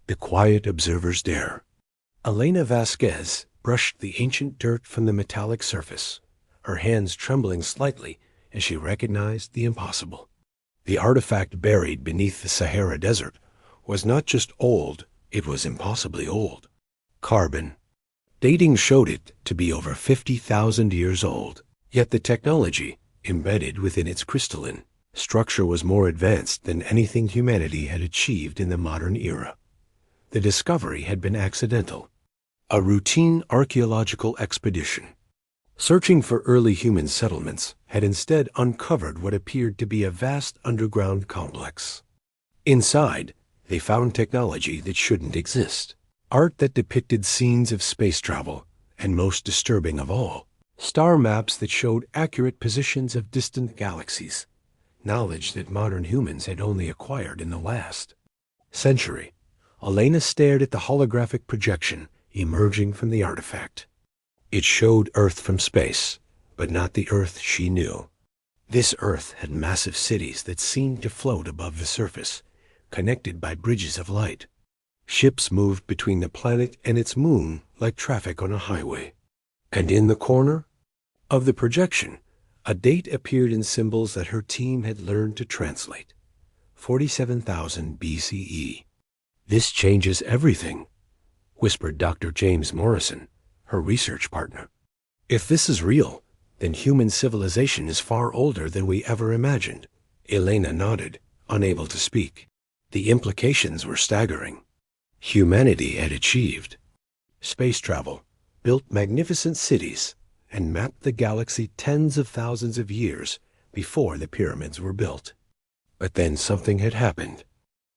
The quiet observer's dare. Elena Vasquez brushed the ancient dirt from the metallic surface, her hands trembling slightly as she recognized the impossible. The artifact buried beneath the Sahara Desert was not just old, it was impossibly old. Carbon. Dating showed it to be over 50,000 years old, yet the technology embedded within its crystalline structure was more advanced than anything humanity had achieved in the modern era. The discovery had been accidental, a routine archaeological expedition. Searching for early human settlements had instead uncovered what appeared to be a vast underground complex. Inside, they found technology that shouldn't exist, art that depicted scenes of space travel, and most disturbing of all, star maps that showed accurate positions of distant galaxies, knowledge that modern humans had only acquired in the last century. Elena stared at the holographic projection emerging from the artifact. It showed Earth from space, but not the Earth she knew. This Earth had massive cities that seemed to float above the surface, connected by bridges of light. Ships moved between the planet and its moon like traffic on a highway. And in the corner of the projection, a date appeared in symbols that her team had learned to translate. 47,000 BCE. "This changes everything," whispered Dr. James Morrison, her research partner. "If this is real, then human civilization is far older than we ever imagined." Elena nodded, unable to speak. The implications were staggering. Humanity had achieved space travel, built magnificent cities, and mapped the galaxy tens of thousands of years before the pyramids were built. But then something had happened.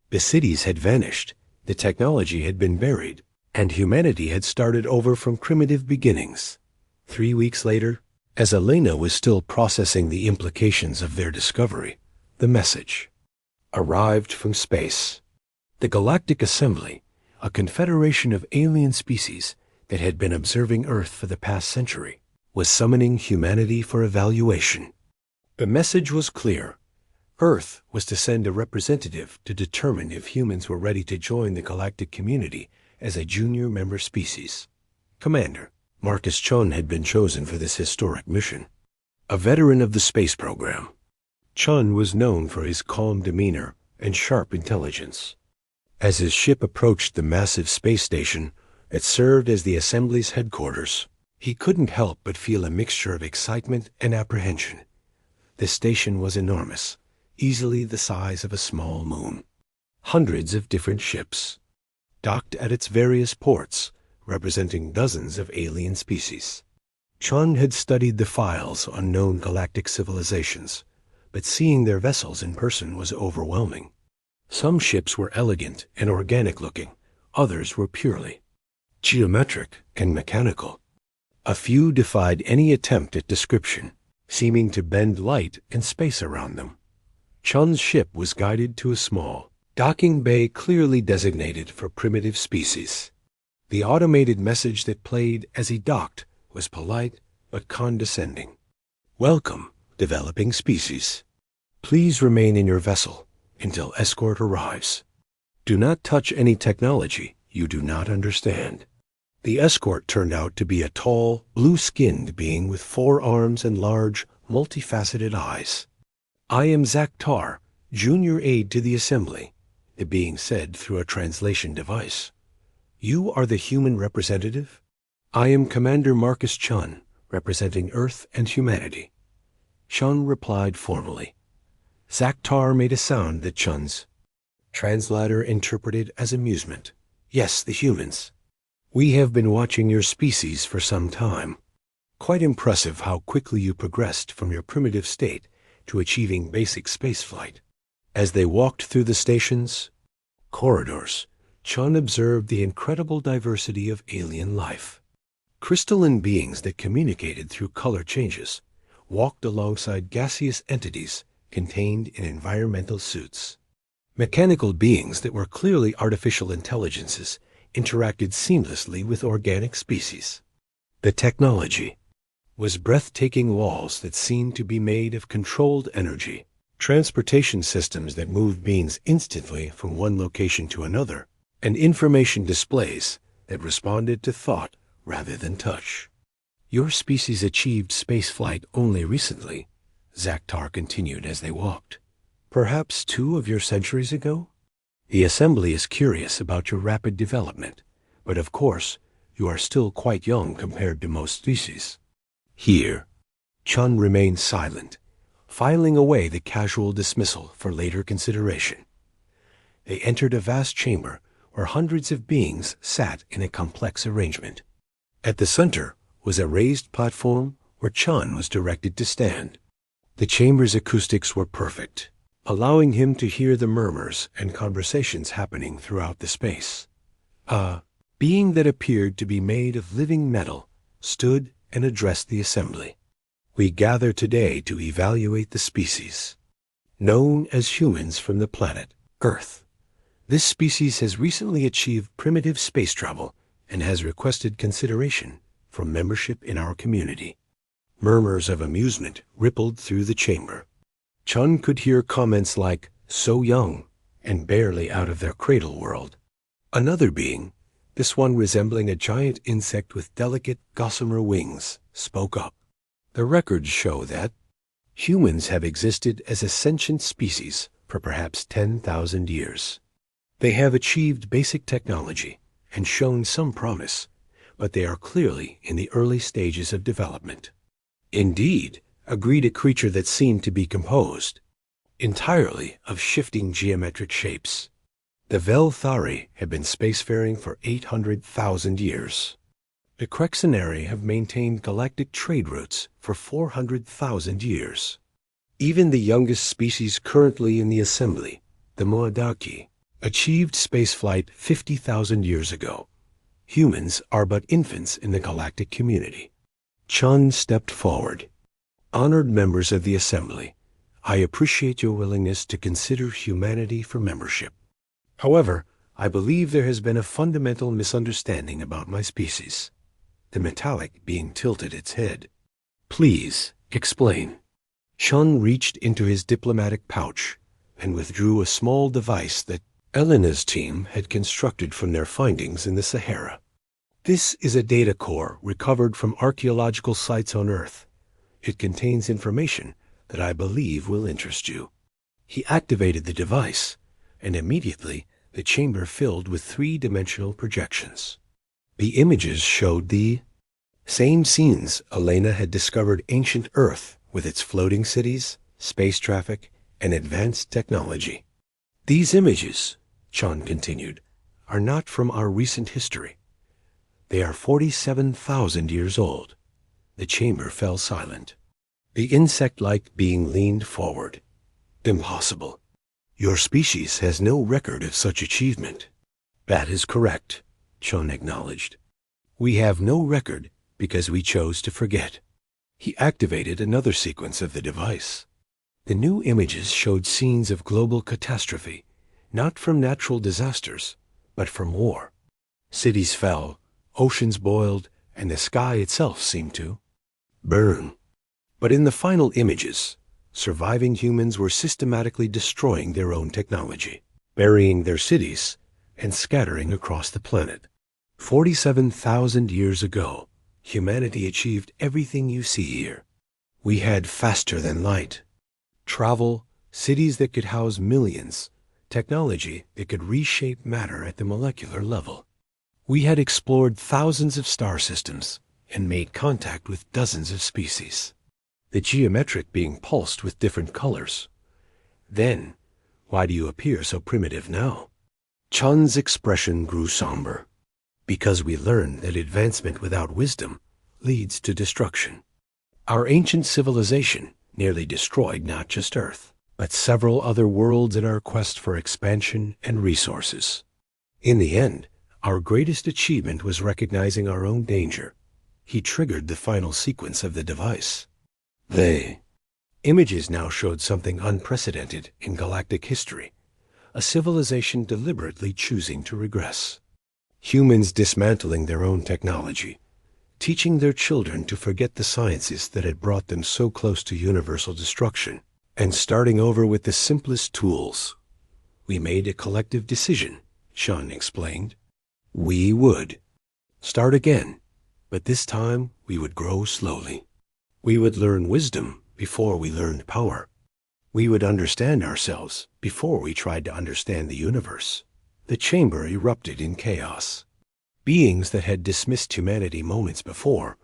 The cities had vanished, the technology had been buried, and humanity had started over from primitive beginnings. 3 weeks later, as Elena was still processing the implications of their discovery, the message arrived from space. The Galactic Assembly, a confederation of alien species that had been observing Earth for the past century, was summoning humanity for evaluation. The message was clear. Earth was to send a representative to determine if humans were ready to join the galactic community as a junior member species. Commander Marcus Chun had been chosen for this historic mission. A veteran of the space program, Chun was known for his calm demeanor and sharp intelligence. As his ship approached the massive space station that served as the Assembly's headquarters, he couldn't help but feel a mixture of excitement and apprehension. The station was enormous, easily the size of a small moon. Hundreds of different ships docked at its various ports, representing dozens of alien species. Chun had studied the files on known galactic civilizations, but seeing their vessels in person was overwhelming. Some ships were elegant and organic-looking, others were purely geometric and mechanical. A few defied any attempt at description, seeming to bend light and space around them. Chun's ship was guided to a small docking bay clearly designated for primitive species. The automated message that played as he docked was polite but condescending. "Welcome, developing species. Please remain in your vessel until escort arrives. Do not touch any technology you do not understand." The escort turned out to be a tall, blue-skinned being with 4 arms and large, multifaceted eyes. "I am Zaktar, junior aide to the Assembly," the being said through a translation device. "You are the human representative?" "I am Commander Marcus Chun, representing Earth and humanity." Chun replied formally. Zaktar made a sound that Chun's translator interpreted as amusement. "Yes, the humans. We have been watching your species for some time. Quite impressive how quickly you progressed from your primitive state to achieving basic spaceflight." As they walked through the station's corridors, Chun observed the incredible diversity of alien life. Crystalline beings that communicated through color changes walked alongside gaseous entities contained in environmental suits. Mechanical beings that were clearly artificial intelligences interacted seamlessly with organic species. The technology was breathtaking walls that seemed to be made of controlled energy, transportation systems that moved beings instantly from one location to another, and information displays that responded to thought rather than touch. Your species achieved spaceflight only recently, Zaktar continued as they walked. Perhaps 2 of your centuries ago? The Assembly is curious about your rapid development, but of course, you are still quite young compared to most species. Here, Chun remained silent, filing away the casual dismissal for later consideration. They entered a vast chamber where hundreds of beings sat in a complex arrangement. At the center was a raised platform where Chun was directed to stand. The chamber's acoustics were perfect, allowing him to hear the murmurs and conversations happening throughout the space. A being that appeared to be made of living metal stood and addressed the assembly. We gather today to evaluate the species, known as humans from the planet Earth. This species has recently achieved primitive space travel and has requested consideration for membership in our community. Murmurs of amusement rippled through the chamber. Chun could hear comments like, "so young," and barely out of their cradle world. Another being, this one resembling a giant insect with delicate gossamer wings, spoke up. The records show that humans have existed as a sentient species for perhaps 10,000 years. They have achieved basic technology and shown some promise, but they are clearly in the early stages of development. Indeed, agreed a creature that seemed to be composed entirely of shifting geometric shapes. The Velthari have been spacefaring for 800,000 years. The Krexenari have maintained galactic trade routes for 400,000 years. Even the youngest species currently in the assembly, the Moadaki, achieved spaceflight 50,000 years ago. Humans are but infants in the galactic community. Chun stepped forward. Honored members of the assembly, I appreciate your willingness to consider humanity for membership. However, I believe there has been a fundamental misunderstanding about my species, the metallic being tilted its head. Please, explain. Chun reached into his diplomatic pouch and withdrew a small device that Elena's team had constructed from their findings in the Sahara. This is a data core recovered from archaeological sites on Earth. It contains information that I believe will interest you. He activated the device, and immediately the chamber filled with 3-dimensional projections. The images showed the same scenes Elena had discovered ancient Earth with its floating cities, space traffic, and advanced technology. These images, Chun continued, are not from our recent history. They are 47,000 years old. The chamber fell silent. The insect-like being leaned forward. Impossible. Your species has no record of such achievement. That is correct, Chun acknowledged. We have no record because we chose to forget. He activated another sequence of the device. The new images showed scenes of global catastrophe, not from natural disasters, but from war. Cities fell, oceans boiled, and the sky itself seemed to burn. But in the final images, surviving humans were systematically destroying their own technology, burying their cities, and scattering across the planet. 47,000 years ago, humanity achieved everything you see here. We had faster than light, travel, cities that could house millions, technology that could reshape matter at the molecular level. We had explored thousands of star systems and made contact with dozens of species, the geometric being pulsed with different colors. Then, why do you appear so primitive now? Chun's expression grew somber. Because we learned that advancement without wisdom leads to destruction. Our ancient civilization nearly destroyed not just Earth, but several other worlds in our quest for expansion and resources. In the end, our greatest achievement was recognizing our own danger. He triggered the final sequence of the device. Images now showed something unprecedented in galactic history, a civilization deliberately choosing to regress. Humans dismantling their own technology, teaching their children to forget the sciences that had brought them so close to universal destruction, and starting over with the simplest tools. We made a collective decision, Sean explained. We would start again, but this time we would grow slowly. We would learn wisdom before we learned power. We would understand ourselves before we tried to understand the universe. The chamber erupted in chaos. Beings that had dismissed humanity moments before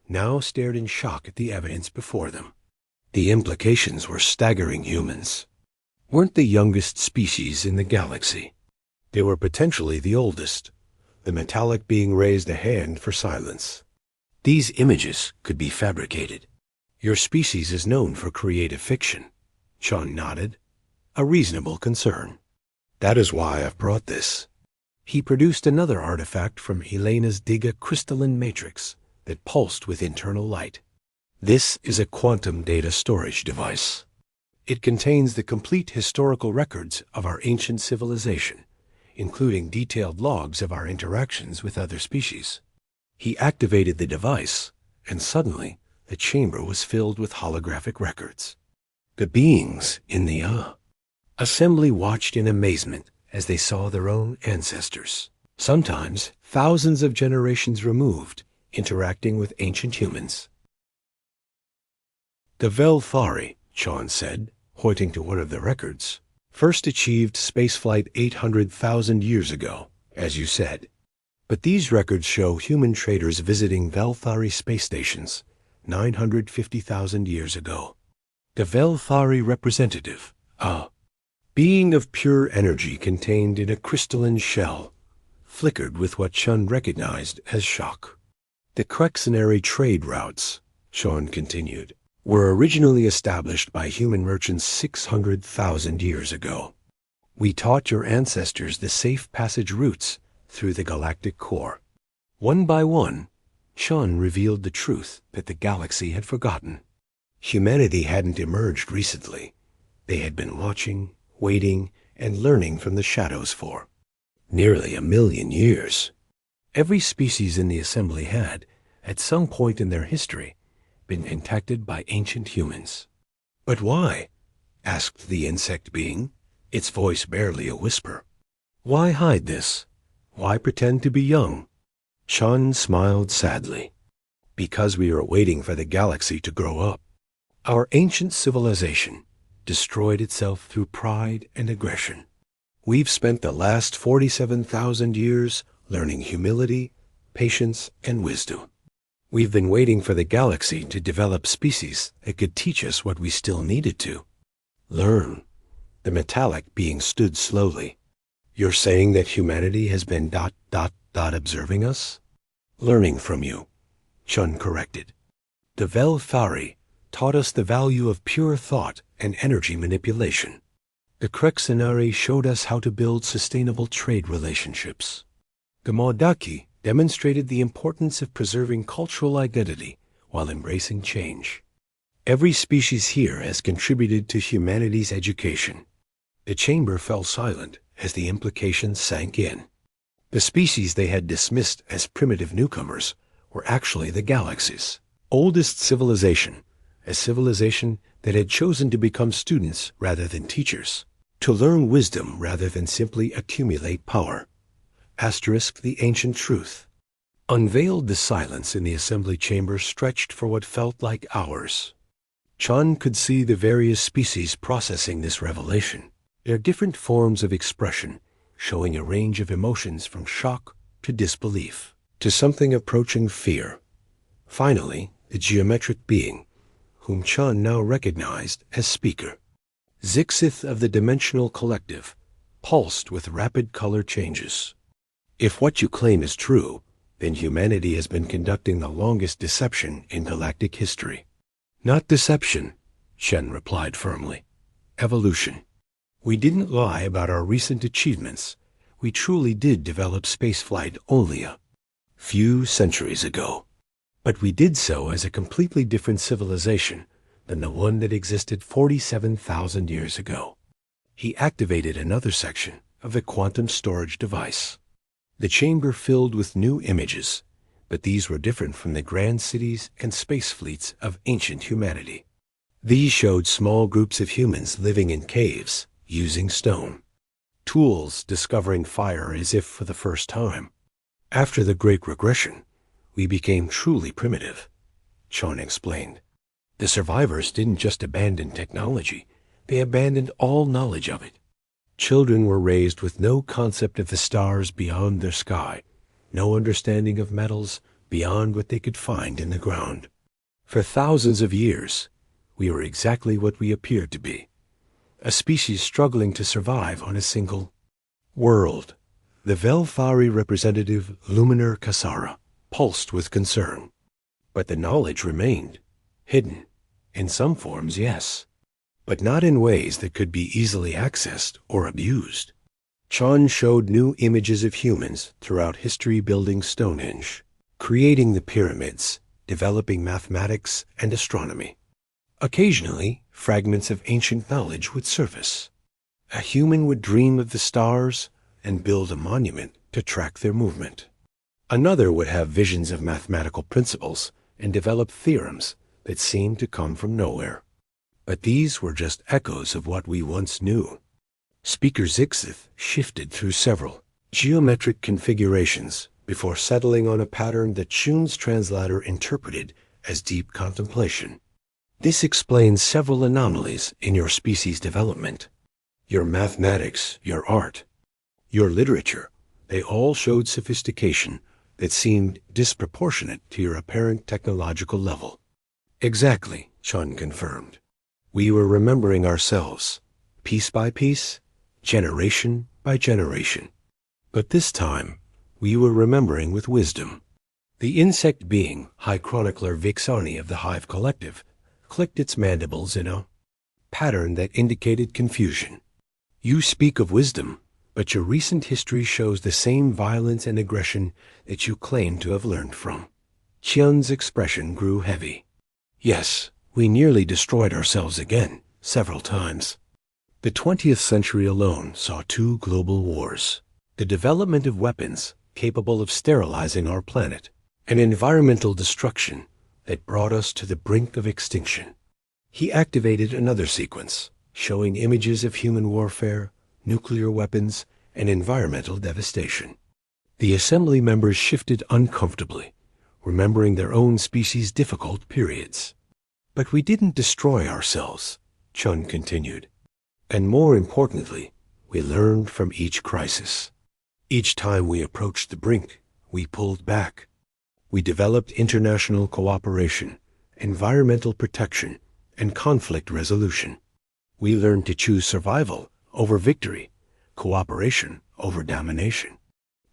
now stared in shock at the evidence before them. The implications were staggering. Humans weren't the youngest species in the galaxy. They were potentially the oldest. The metallic being raised a hand for silence. These images could be fabricated. Your species is known for creative fiction. Sean nodded, a reasonable concern. That is why I've brought this. He produced another artifact from Elena's Diga crystalline matrix that pulsed with internal light. This is a quantum data storage device. It contains the complete historical records of our ancient civilization, including detailed logs of our interactions with other species. He activated the device, and suddenly the chamber was filled with holographic records. The beings in the assembly watched in amazement as they saw their own ancestors, sometimes thousands of generations removed, interacting with ancient humans. The Velthari, Sean said, pointing to one of the records, first achieved spaceflight 800,000 years ago, as you said. But these records show human traders visiting Velthari space stations 950,000 years ago. The Velthari representative, a being of pure energy contained in a crystalline shell, flickered with what Shun recognized as shock. The Crexenary trade routes, Sean continued, were originally established by human merchants 600,000 years ago. We taught your ancestors the safe passage routes through the galactic core. One by one, Sean revealed the truth that the galaxy had forgotten. Humanity hadn't emerged recently. They had been watching, waiting, and learning from the shadows for nearly 1,000,000 years. Every species in the assembly had, at some point in their history, been contacted by ancient humans. But why? Asked the insect being, its voice barely a whisper. Why hide this? Why pretend to be young? Sean smiled sadly. Because we are waiting for the galaxy to grow up. Our ancient civilization destroyed itself through pride and aggression. We've spent the last 47,000 years learning humility, patience, and wisdom. We've been waiting for the galaxy to develop species that could teach us what we still needed to learn. The metallic being stood slowly. You're saying that humanity has been ... observing us? Learning from you, Chun corrected. The Velthari taught us the value of pure thought and energy manipulation. The Crexenari showed us how to build sustainable trade relationships. The Maudaki demonstrated the importance of preserving cultural identity while embracing change. Every species here has contributed to humanity's education. The chamber fell silent as the implications sank in. The species they had dismissed as primitive newcomers were actually the galaxy's oldest civilization, a civilization that had chosen to become students rather than teachers, to learn wisdom rather than simply accumulate power. Asterisk the ancient truth. Unveiled, the silence in the assembly chamber stretched for what felt like hours. Chun could see the various species processing this revelation, their different forms of expression, showing a range of emotions from shock to disbelief, to something approaching fear. Finally, the geometric being, whom Chun now recognized as speaker, Zixith of the Dimensional Collective, pulsed with rapid color changes. If what you claim is true, then humanity has been conducting the longest deception in galactic history. Not deception, Shen replied firmly. Evolution. We didn't lie about our recent achievements. We truly did develop spaceflight only a few centuries ago. But we did so as a completely different civilization than the one that existed 47,000 years ago. He activated another section of the quantum storage device. The chamber filled with new images, but these were different from the grand cities and space fleets of ancient humanity. These showed small groups of humans living in caves, using stone. tools discovering fire as if for the first time. After the Great Regression, we became truly primitive, Sean explained. The survivors didn't just abandon technology, they abandoned all knowledge of it. Children were raised with no concept of the stars beyond their sky, no understanding of metals beyond what they could find in the ground. For thousands of years, we were exactly what we appeared to be, a species struggling to survive on a single world. The Velfari representative Luminar Cassara pulsed with concern. But the knowledge remained hidden. In some forms, yes, but not in ways that could be easily accessed or abused. Chon showed new images of humans throughout history building Stonehenge, creating the pyramids, developing mathematics and astronomy. Occasionally, fragments of ancient knowledge would surface. A human would dream of the stars and build a monument to track their movement. Another would have visions of mathematical principles and develop theorems that seemed to come from nowhere. But these were just echoes of what we once knew. Speaker Zixith shifted through several geometric configurations before settling on a pattern that Shun's translator interpreted as deep contemplation. This explains several anomalies in your species' development. Your mathematics, your art, your literature, they all showed sophistication that seemed disproportionate to your apparent technological level. Exactly, Chun confirmed. We were remembering ourselves, piece by piece, generation by generation. But this time, we were remembering with wisdom. The insect being, High Chronicler Vixani of the Hive Collective, clicked its mandibles in a pattern that indicated confusion. You speak of wisdom, but your recent history shows the same violence and aggression that you claim to have learned from. Qian's expression grew heavy. Yes, we nearly destroyed ourselves again, several times. The 20th century alone saw 2 global wars, the development of weapons capable of sterilizing our planet, and environmental destruction that brought us to the brink of extinction. He activated another sequence, showing images of human warfare, nuclear weapons, and environmental devastation. The assembly members shifted uncomfortably, remembering their own species' difficult periods. But we didn't destroy ourselves, Chun continued. And more importantly, we learned from each crisis. Each time we approached the brink, we pulled back. We developed international cooperation, environmental protection, and conflict resolution. We learned to choose survival over victory, cooperation over domination.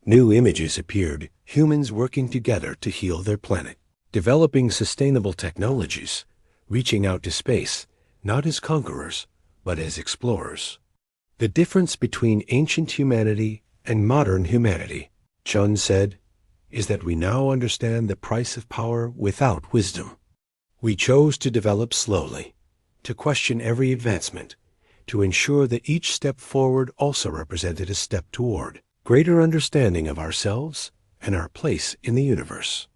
New images appeared, humans working together to heal their planet, developing sustainable technologies, reaching out to space, not as conquerors, but as explorers. The difference between ancient humanity and modern humanity, Chun said, is that we now understand the price of power without wisdom. We chose to develop slowly, to question every advancement, to ensure that each step forward also represented a step toward greater understanding of ourselves and our place in the universe.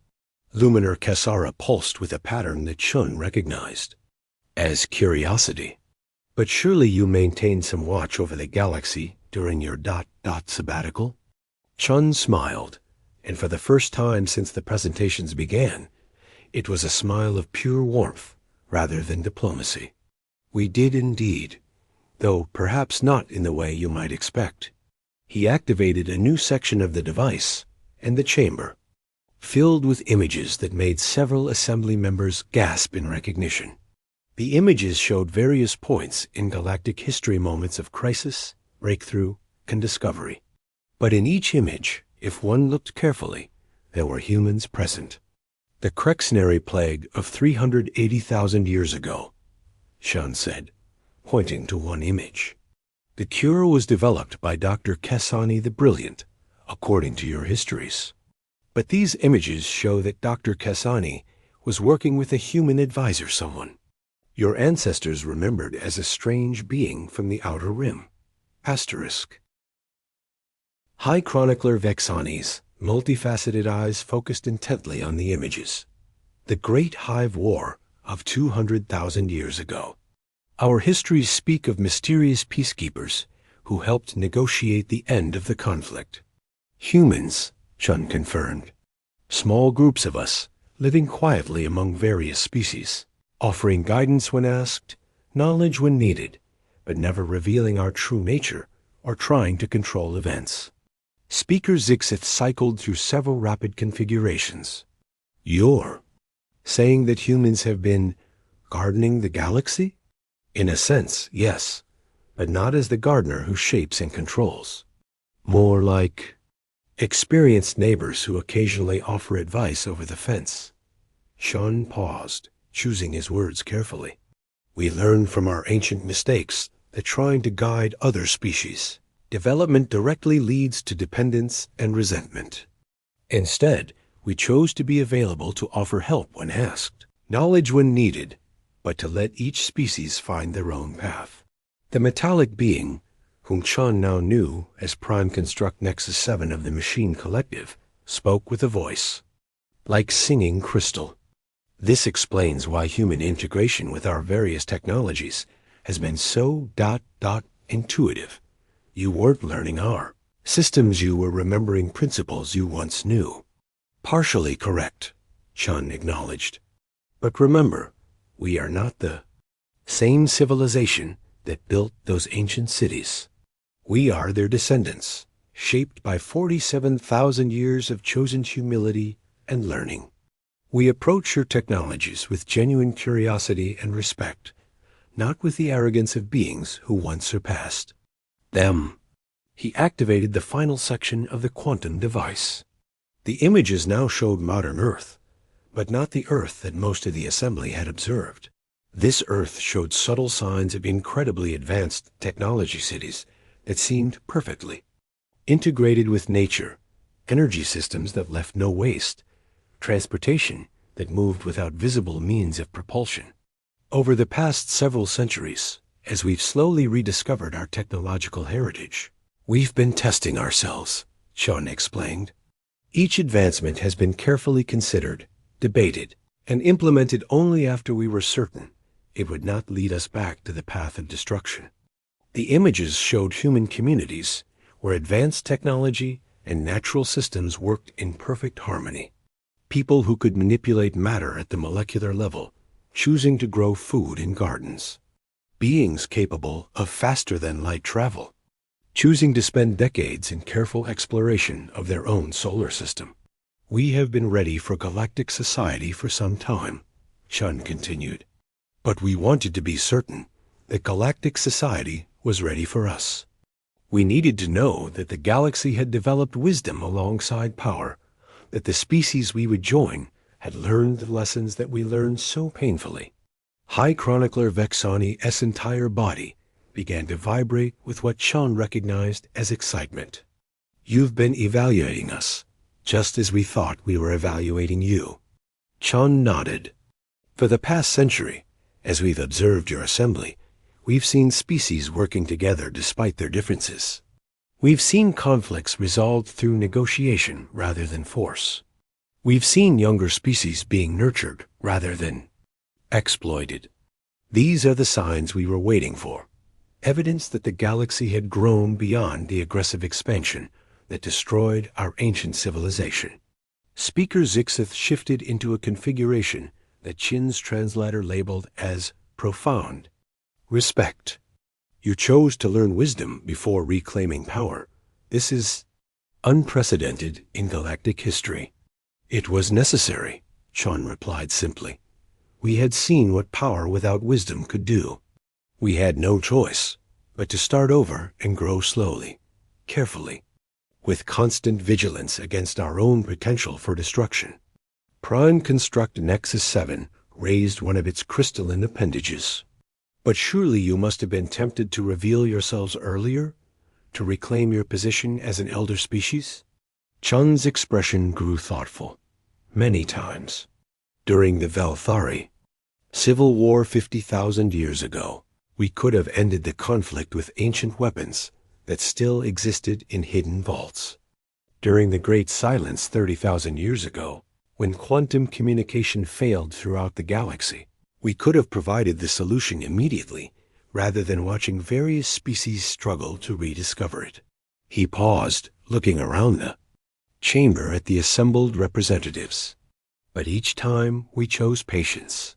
Luminar Cassara pulsed with a pattern that Chun recognized as curiosity. But surely you maintained some watch over the galaxy during your ... sabbatical? Chun smiled, and for the first time since the presentations began, it was a smile of pure warmth rather than diplomacy. We did indeed, though perhaps not in the way you might expect. He activated a new section of the device, and the chamber, filled with images that made several assembly members gasp in recognition. The images showed various points in galactic history moments of crisis, breakthrough, and discovery. But in each image, if one looked carefully, there were humans present. The Crexnary plague of 380,000 years ago, Shan said, pointing to one image. The cure was developed by Dr. Kesani the Brilliant, according to your histories. But these images show that Dr. Kesani was working with a human advisor, someone your ancestors remembered as a strange being from the Outer Rim. Asterisk. High Chronicler Vexani's multifaceted eyes focused intently on the images. The Great Hive War of 200,000 years ago. Our histories speak of mysterious peacekeepers who helped negotiate the end of the conflict. Humans, Chun confirmed. Small groups of us, living quietly among various species, offering guidance when asked, knowledge when needed, but never revealing our true nature or trying to control events. Speaker Zixith cycled through several rapid configurations. You're saying that humans have been gardening the galaxy? In a sense, yes, but not as the gardener who shapes and controls. More like experienced neighbors who occasionally offer advice over the fence. Sean paused, choosing his words carefully. We learned from our ancient mistakes that trying to guide other species, development directly leads to dependence and resentment. Instead, we chose to be available to offer help when asked, knowledge when needed, but to let each species find their own path. The metallic being, whom Chun now knew as Prime Construct Nexus 7 of the Machine Collective, spoke with a voice, like singing crystal. This explains why human integration with our various technologies has been so intuitive. You weren't learning our systems, you were remembering principles you once knew. Partially correct, Chun acknowledged. But remember, we are not the same civilization that built those ancient cities. We are their descendants, shaped by 47,000 years of chosen humility and learning. We approach your technologies with genuine curiosity and respect, not with the arrogance of beings who once surpassed them. He activated the final section of the quantum device. The images now showed modern Earth, but not the Earth that most of the assembly had observed. This Earth showed subtle signs of incredibly advanced technology cities that seemed perfectly integrated with nature, energy systems that left no waste, transportation that moved without visible means of propulsion. Over the past several centuries, as we've slowly rediscovered our technological heritage, we've been testing ourselves, Chun explained. Each advancement has been carefully considered, debated, and implemented only after we were certain it would not lead us back to the path of destruction. The images showed human communities where advanced technology and natural systems worked in perfect harmony. People who could manipulate matter at the molecular level, choosing to grow food in gardens. Beings capable of faster-than-light travel, choosing to spend decades in careful exploration of their own solar system. We have been ready for galactic society for some time, Chun continued. But we wanted to be certain that galactic society was ready for us. We needed to know that the galaxy had developed wisdom alongside power, that the species we would join had learned the lessons that we learned so painfully. High Chronicler Vexani's entire body began to vibrate with what Chun recognized as excitement. You've been evaluating us, just as we thought we were evaluating you. Chun nodded. For the past century, as we've observed your assembly, we've seen species working together despite their differences. We've seen conflicts resolved through negotiation rather than force. We've seen younger species being nurtured rather than exploited. These are the signs we were waiting for, evidence that the galaxy had grown beyond the aggressive expansion that destroyed our ancient civilization. Speaker Zixith shifted into a configuration that Chin's translator labeled as profound. Respect. You chose to learn wisdom before reclaiming power. This is unprecedented in galactic history. It was necessary, Chun replied simply. We had seen what power without wisdom could do. We had no choice but to start over and grow slowly, carefully, with constant vigilance against our own potential for destruction. Prime Construct Nexus 7 raised one of its crystalline appendages. But surely you must have been tempted to reveal yourselves earlier, to reclaim your position as an elder species? Chun's expression grew thoughtful. Many times. During the Velthari Civil War 50,000 years ago, we could have ended the conflict with ancient weapons that still existed in hidden vaults. During the Great Silence 30,000 years ago, when quantum communication failed throughout the galaxy, we could have provided the solution immediately rather than watching various species struggle to rediscover it. He paused, looking around the chamber at the assembled representatives. But each time we chose patience.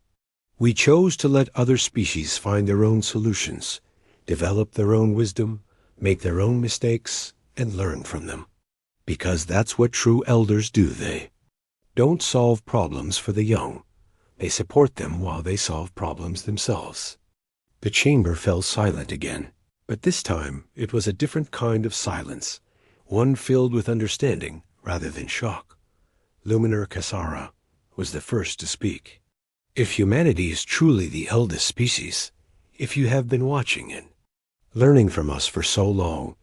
We chose to let other species find their own solutions, develop their own wisdom, make their own mistakes, and learn from them. Because that's what true elders do. They don't solve problems for the young. They support them while they solve problems themselves. The chamber fell silent again, but this time it was a different kind of silence, one filled with understanding rather than shock. Luminar Cassara was the first to speak. If humanity is truly the eldest species, if you have been watching and learning from us for so long,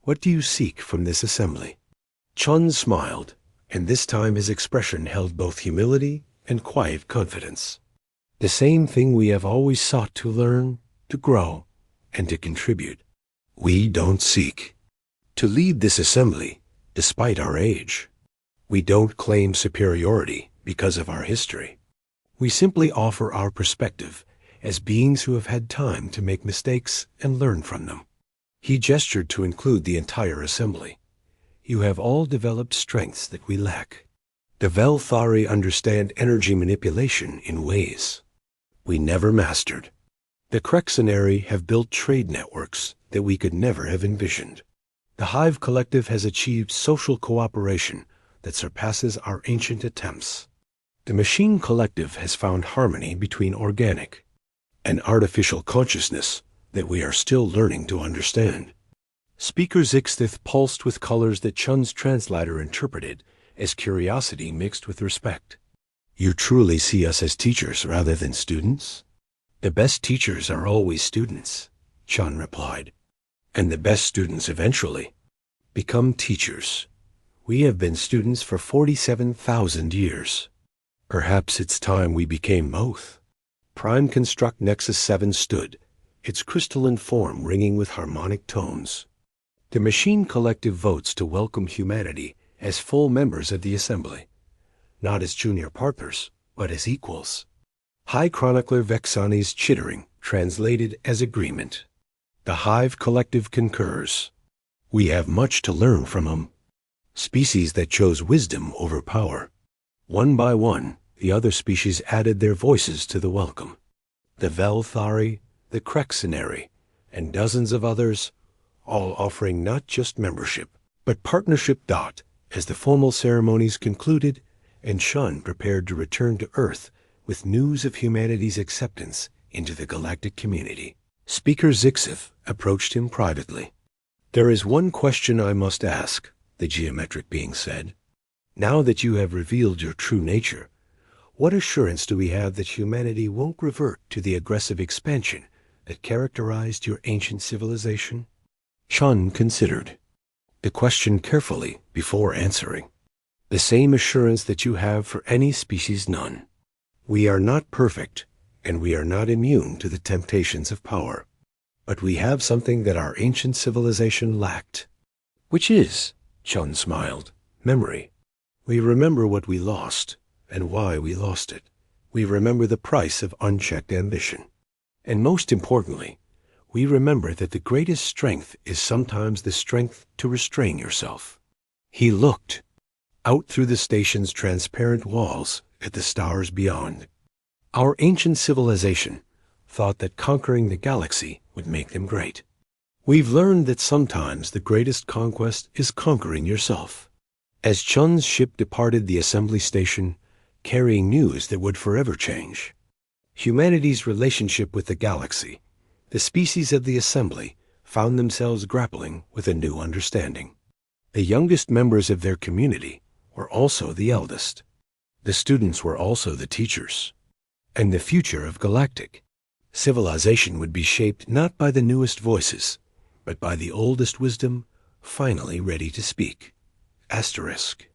what do you seek from this assembly? Chun smiled, and this time his expression held both humility and quiet confidence. The same thing we have always sought: to learn, to grow, and to contribute. We don't seek to lead this assembly despite our age. We don't claim superiority because of our history. We simply offer our perspective as beings who have had time to make mistakes and learn from them. He gestured to include the entire assembly. You have all developed strengths that we lack. The Velthari understand energy manipulation in ways we never mastered. The Krexenary have built trade networks that we could never have envisioned. The Hive Collective has achieved social cooperation that surpasses our ancient attempts. The Machine Collective has found harmony between organic and artificial consciousness that we are still learning to understand. Speaker Zixthith pulsed with colors that Chun's translator interpreted as curiosity mixed with respect. You truly see us as teachers rather than students? The best teachers are always students, Chun replied. And the best students eventually become teachers. We have been students for 47,000 years. Perhaps it's time we became both. Prime Construct Nexus 7 stood, its crystalline form ringing with harmonic tones. The Machine Collective votes to welcome humanity as full members of the Assembly, not as junior partners, but as equals. High Chronicler Vexani's chittering translated as agreement. The Hive Collective concurs. We have much to learn from them. Species that chose wisdom over power. One by one, the other species added their voices to the welcome. The Velthari, the Krexenary, and dozens of others, all offering not just membership, but partnership. As the formal ceremonies concluded, and Shun prepared to return to Earth with news of humanity's acceptance into the galactic community, Speaker Zixith approached him privately. There is one question I must ask, the geometric being said. Now that you have revealed your true nature, what assurance do we have that humanity won't revert to the aggressive expansion that characterized your ancient civilization? Chun considered the question carefully before answering. The same assurance that you have for any species. None. We are not perfect, and we are not immune to the temptations of power. But we have something that our ancient civilization lacked. Which is, Chun smiled, memory. We remember what we lost, and why we lost it. We remember the price of unchecked ambition. And most importantly, we remember that the greatest strength is sometimes the strength to restrain yourself. He looked out through the station's transparent walls at the stars beyond. Our ancient civilization thought that conquering the galaxy would make them great. We've learned that sometimes the greatest conquest is conquering yourself. As Chun's ship departed the assembly station, carrying news that would forever change humanity's relationship with the galaxy, the species of the assembly found themselves grappling with a new understanding. The youngest members of their community were also the eldest. The students were also the teachers. And the future of galactic civilization would be shaped not by the newest voices, but by the oldest wisdom finally ready to speak. Asterisk.